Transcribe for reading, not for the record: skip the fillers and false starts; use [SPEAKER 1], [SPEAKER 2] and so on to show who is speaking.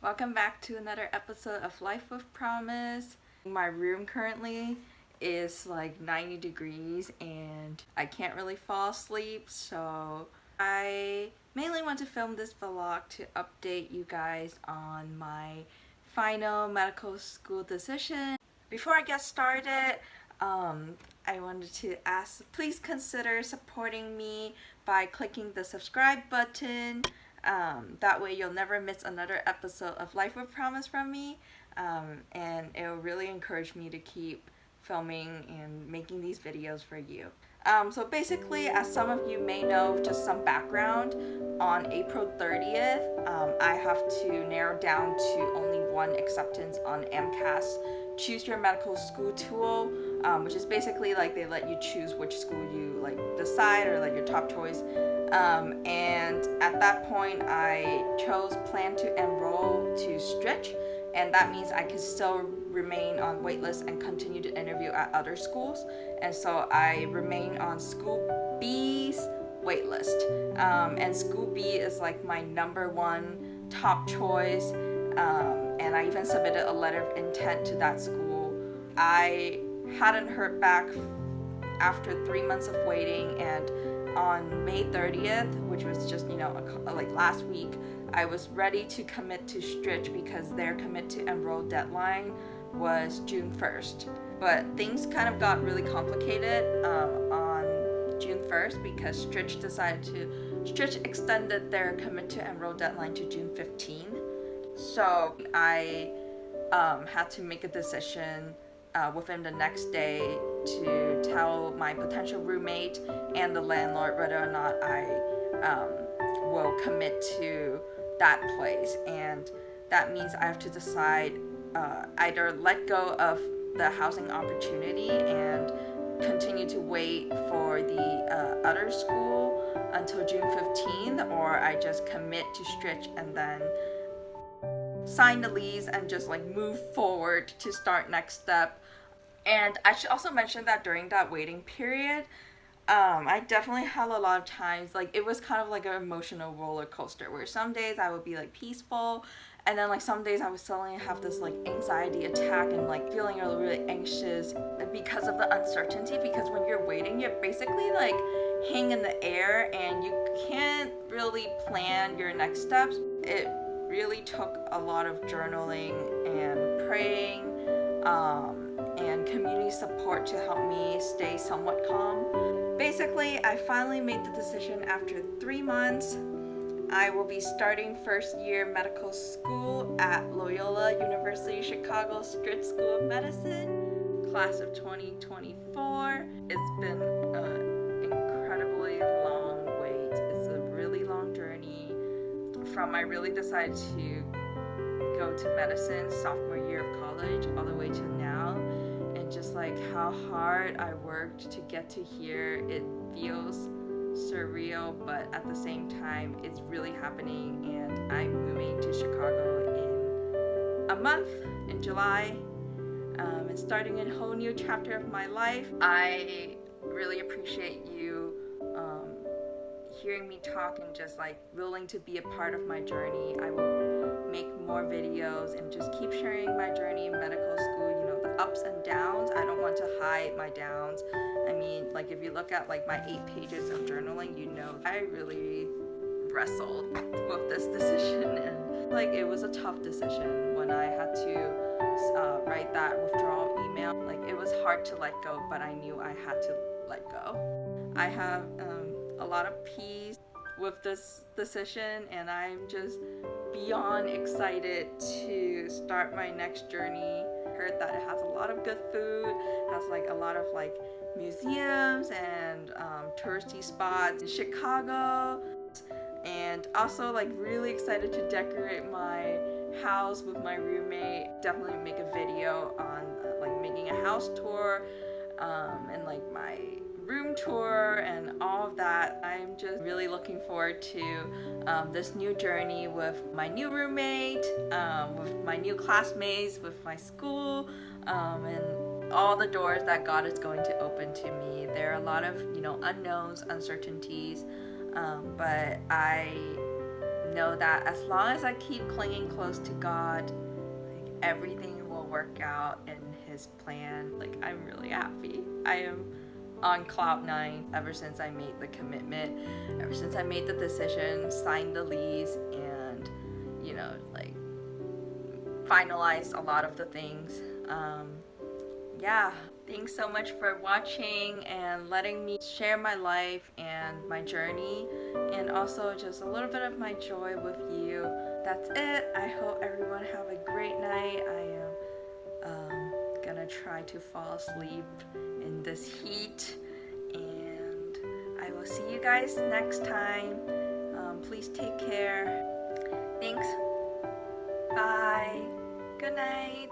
[SPEAKER 1] Welcome back to another episode of Life with Promise. My room currently is like 90 degrees and I can't really fall asleep, so I mainly want to film this vlog to update you guys on my final medical school decision. Before I get started, I wanted to ask, please consider supporting me by clicking the subscribe button. That way you'll never miss another episode of Life with Promise from me, and it will really encourage me to keep filming and making these videos for you. So basically, as some of you may know, just some background, on April 30th, I have to narrow down to only one acceptance on MCAS Choose Your Medical School tool, which is basically like they let you choose which school you like decide, or like your top choice. And at that point I chose plan to enroll to Stretch, and that means I can still remain on waitlist and continue to interview at other schools. And so I remain on School B's waitlist, and School B is like my number one top choice, and I even submitted a letter of intent to that school. I hadn't heard back after 3 months of waiting, and on May 30th, which was just like last week, I was ready to commit to Stritch because their commit to enroll deadline was June 1st. But things kind of got really complicated on June 1st because Stritch extended their commit to enroll deadline to June 15th. So I had to make a decision within the next day to tell my potential roommate and the landlord whether or not I will commit to that place. And that means I have to decide either let go of the housing opportunity and continue to wait for the other school until June 15th, or I just commit to Stritch and then sign the lease and just like move forward to start next step. And I should also mention that during that waiting period, I definitely had a lot of times, like it was kind of like an emotional roller coaster where some days I would be like peaceful, and then like some days I would suddenly have this like anxiety attack and like feeling really anxious because of the uncertainty, because when you're waiting, you're basically like hang in the air and you can't really plan your next steps. It really took a lot of journaling and praying, and community support to help me stay somewhat calm. Basically, I finally made the decision after 3 months. I will be starting first year medical school at Loyola University Chicago Stritch School of Medicine, class of 2024. It's been an incredibly long wait. It's a really long journey from I really decided to go to medicine sophomore year of college all the way to now, and just like how hard I worked to get to here. It feels surreal, but at the same time it's really happening, and I'm moving to Chicago in a month, in July, and starting a whole new chapter of my life. I really appreciate you hearing me talk and just like willing to be a part of my journey. I will make more videos and just keep sharing my journey in medical school, the ups and downs. I don't want to hide my downs. I mean, like if you look at like my 8 pages of journaling, I really wrestled with this decision, and like it was a tough decision when I had to write that withdrawal email. Like it was hard to let go, but I knew I had to let go. I have a lot of peace with this decision, and I'm just beyond excited to start my next journey. I heard that it has a lot of good food, has like a lot of like museums and touristy spots in Chicago, and also like really excited to decorate my house with my roommate. Definitely make a video on like making a house tour, and like my room tour and all of that. I'm just really looking forward to this new journey with my new roommate, with my new classmates, with my school, and all the doors that God is going to open to me. There are a lot of unknowns, uncertainties, but I know that as long as I keep clinging close to God, like, everything will work out in His plan. Like, I'm really happy. I am on cloud nine ever since I made the commitment, ever since I made the decision, signed the lease, and like finalized a lot of the things. Yeah, thanks so much for watching and letting me share my life and my journey, and also just a little bit of my joy with you. That's it. I hope everyone have a great night. I am gonna try to fall asleep in this heat, and I will see you guys next time. Please take care. Thanks. Bye. Good night.